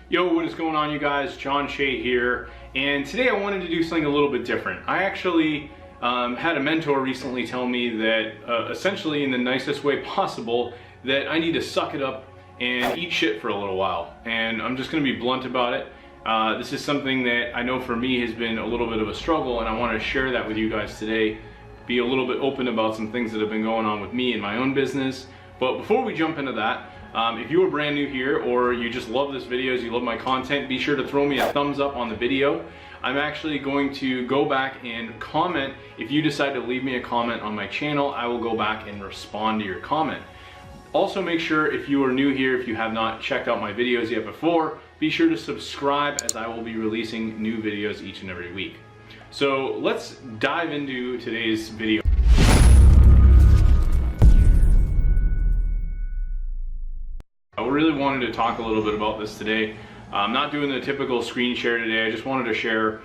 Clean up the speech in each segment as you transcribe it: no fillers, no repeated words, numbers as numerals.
Yo, what is going on, you guys? John Shea here, and today I wanted to do something a little bit different. I actually had a mentor recently tell me that essentially in the nicest way possible that I need to suck it up and eat shit for a little while, and I'm just going to be blunt about it. This is something that I know for me has been a little bit of a struggle, and I want to share that with you guys today, be a little bit open about some things that have been going on with me in my own business. But before we jump into that, if you are brand new here or you just love this videos, you love my content, be sure to throw me a thumbs up on the video. I'm actually going to go back and comment. If you decide to leave me a comment on my channel, I will go back and respond to your comment. Also, make sure if you are new here, if you have not checked out my videos yet before, be sure to subscribe, as I will be releasing new videos each and every week. So let's dive into today's video. I really wanted to talk a little bit about this today. I'm not doing the typical screen share today. I just wanted to share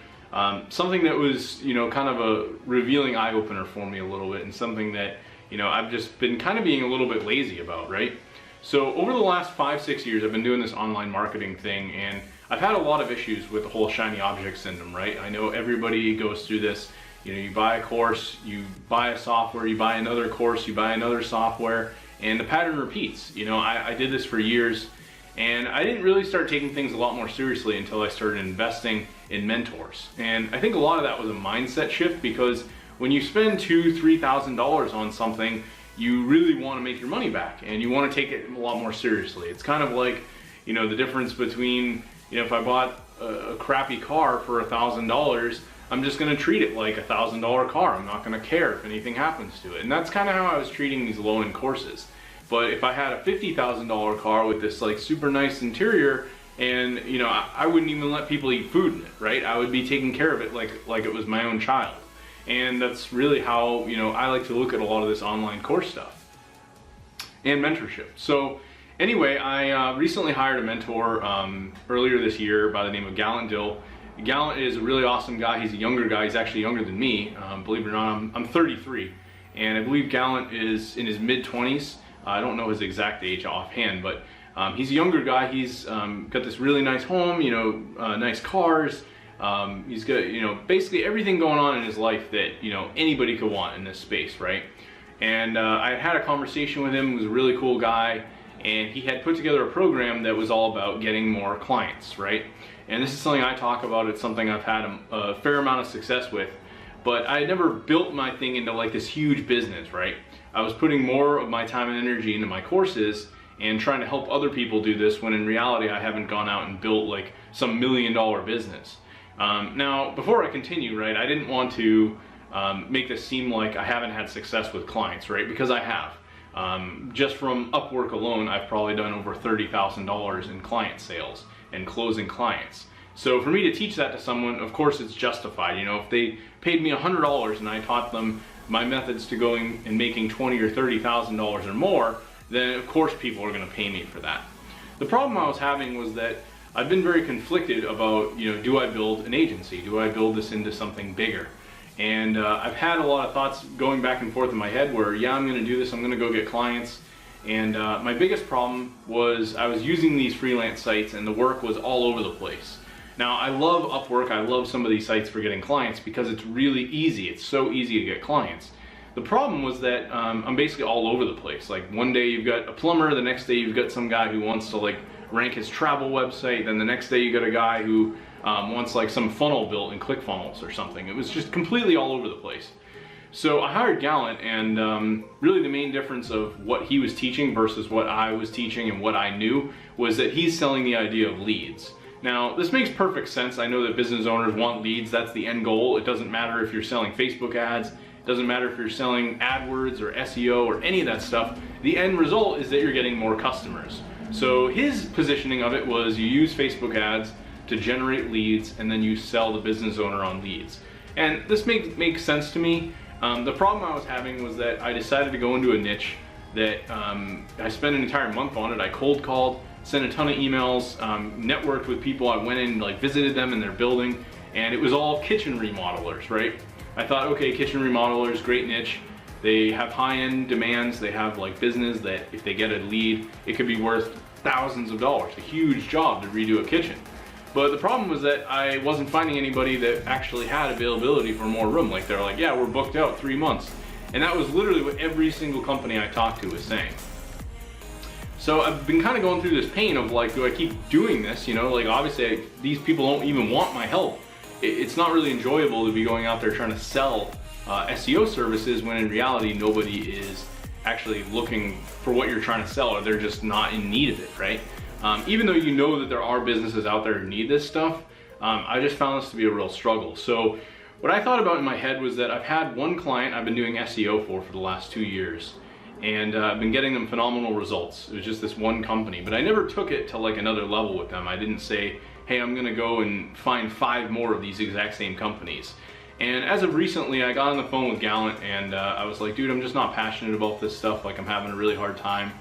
something that was, kind of a revealing eye opener for me a little bit, and something that, I've just been kind of being a little bit lazy about, right? So over the last 5-6 years, I've been doing this online marketing thing, and I've had a lot of issues with the whole shiny object syndrome, right? I know everybody goes through this. You buy a course, you buy a software, you buy another course, you buy another software, and the pattern repeats. I did this for years, and I didn't really start taking things a lot more seriously until I started investing in mentors. And I think a lot of that was a mindset shift, because when you spend $2,000–3,000 on something, you really want to make your money back, and you want to take it a lot more seriously. It's kind of like, the difference between, if I bought a crappy car for $1,000, I'm just going to treat it like a $1,000 car. I'm not going to care if anything happens to it. And that's kind of how I was treating these low-end courses. But if I had a $50,000 car with this like super nice interior, and I wouldn't even let people eat food in it, right? I would be taking care of it like it was my own child. And that's really how I like to look at a lot of this online course stuff and mentorship. So anyway, I recently hired a mentor earlier this year by the name of Gallant Dill. Gallant is a really awesome guy. He's a younger guy. He's actually younger than me. Believe it or not, I'm 33, and I believe Gallant is in his mid-20s. I don't know his exact age offhand, but he's a younger guy. He's got this really nice home, nice cars. He's got basically everything going on in his life that anybody could want in this space, right? And I had a conversation with him. He was a really cool guy, and he had put together a program that was all about getting more clients, right? And this is something I talk about. It's something I've had a fair amount of success with, but I had never built my thing into like this huge business, right? I was putting more of my time and energy into my courses and trying to help other people do this, when in reality I haven't gone out and built like some $1 million business. Now, before I continue, right, I didn't want to make this seem like I haven't had success with clients, right? Because I have. Just from Upwork alone, I've probably done over $30,000 in client sales and closing clients. So for me to teach that to someone, of course it's justified. If they paid me $100 and I taught them my methods to going and making $20,000 or $30,000 or more, then of course people are going to pay me for that. The problem I was having was that I've been very conflicted about, do I build an agency? Do I build this into something bigger? And I've had a lot of thoughts going back and forth in my head where, yeah, I'm going to do this, I'm going to go get clients. And my biggest problem was I was using these freelance sites and the work was all over the place. Now, I love Upwork, I love some of these sites for getting clients because it's really easy. It's so easy to get clients. The problem was that I'm basically all over the place. Like one day you've got a plumber, the next day you've got some guy who wants to like rank his travel website, then the next day you got a guy who wants like some funnel built in ClickFunnels or something. It was just completely all over the place. So I hired Gallant, and really the main difference of what he was teaching versus what I was teaching and what I knew was that he's selling the idea of leads. Now, this makes perfect sense. I know that business owners want leads. That's the end goal. It doesn't matter if you're selling Facebook ads. It doesn't matter if you're selling AdWords or SEO or any of that stuff. The end result is that you're getting more customers. So his positioning of it was you use Facebook ads to generate leads, and then you sell the business owner on leads. And this makes sense to me. The problem I was having was that I decided to go into a niche that I spent an entire month on it. I cold called, sent a ton of emails, networked with people. I went in, visited them in their building, and it was all kitchen remodelers, right? I thought, okay, kitchen remodelers, great niche. They have high-end demands. They have business that if they get a lead, it could be worth thousands of dollars, a huge job to redo a kitchen. But the problem was that I wasn't finding anybody that actually had availability for more room. Like they're like, yeah, we're booked out 3 months. And that was literally what every single company I talked to was saying. So I've been kind of going through this pain of like, do I keep doing this? You know, like obviously these people don't even want my help. It's not really enjoyable to be going out there trying to sell SEO services when in reality nobody is actually looking for what you're trying to sell, or they're just not in need of it, right? Even though you know that there are businesses out there who need this stuff, I just found this to be a real struggle. So what I thought about in my head was that I've had one client I've been doing SEO for the last 2 years, and I've been getting them phenomenal results. It was just this one company, but I never took it to like another level with them. I didn't say, hey, I'm gonna go and find 5 more of these exact same companies. And as of recently, I got on the phone with Gallant and I was like, dude, I'm just not passionate about this stuff. Like I'm having a really hard time.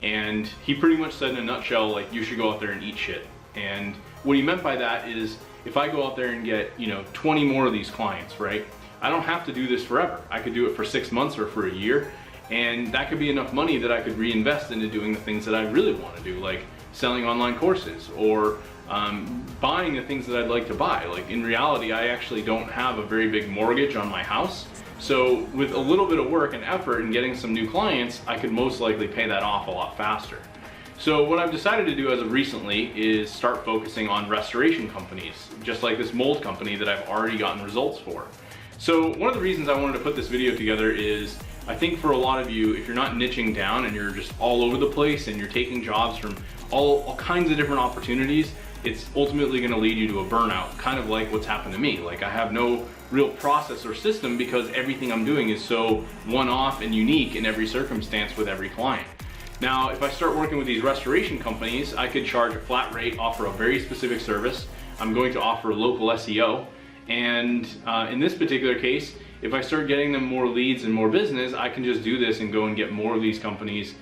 And he pretty much said in a nutshell, like, you should go out there and eat shit. And what he meant by that is, if I go out there and get, 20 more of these clients, right? I don't have to do this forever. I could do it for 6 months or for a year. And that could be enough money that I could reinvest into doing the things that I really want to do, like selling online courses or buying the things that I'd like to buy. Like in reality, I actually don't have a very big mortgage on my house. So with a little bit of work and effort and getting some new clients, I could most likely pay that off a lot faster. So what I've decided to do as of recently is start focusing on restoration companies, just like this mold company that I've already gotten results for. So one of the reasons I wanted to put this video together is, I think for a lot of you, if you're not niching down and you're just all over the place and you're taking jobs from all kinds of different opportunities, it's ultimately going to lead you to a burnout, kind of like what's happened to me. Like I have no real process or system because everything I'm doing is so one-off and unique in every circumstance with every client. Now, if I start working with these restoration companies, I could charge a flat rate, offer a very specific service. I'm going to offer local SEO. And in this particular case, if I start getting them more leads and more business, I can just do this and go and get more of these companies,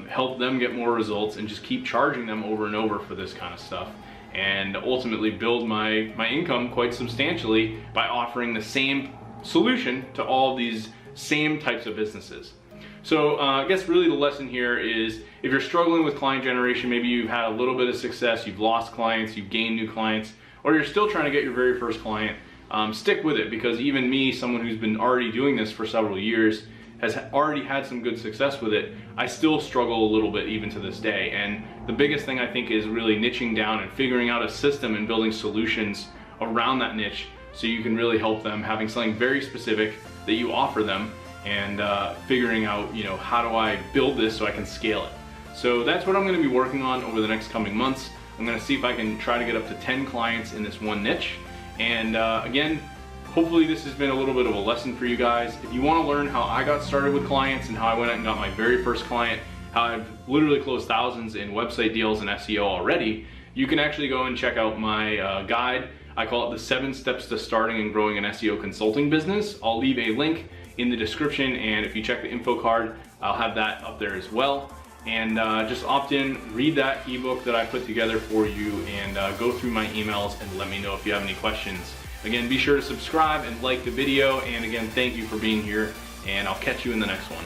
help them get more results, and just keep charging them over and over for this kind of stuff. And ultimately build my income quite substantially by offering the same solution to all these same types of businesses. So I guess really the lesson here is, if you're struggling with client generation, maybe you've had a little bit of success, you've lost clients, you've gained new clients, or you're still trying to get your very first client, stick with it, because even me, someone who's been already doing this for several years, has already had some good success with it. I still struggle a little bit even to this day. And the biggest thing I think is really niching down and figuring out a system and building solutions around that niche so you can really help them, having something very specific that you offer them, and figuring out, how do I build this so I can scale it. So that's what I'm going to be working on over the next coming months. I'm going to see if I can try to get up to 10 clients in this one niche. And again, hopefully this has been a little bit of a lesson for you guys. If you want to learn how I got started with clients and how I went out and got my very first client, how I've literally closed thousands in website deals and SEO already, you can actually go and check out my guide. I call it the 7 steps to starting and growing an SEO consulting business. I'll leave a link in the description, and if you check the info card, I'll have that up there as well. And just opt in, read that ebook that I put together for you, and go through my emails and let me know if you have any questions. Again, be sure to subscribe and like the video, and again, thank you for being here, and I'll catch you in the next one.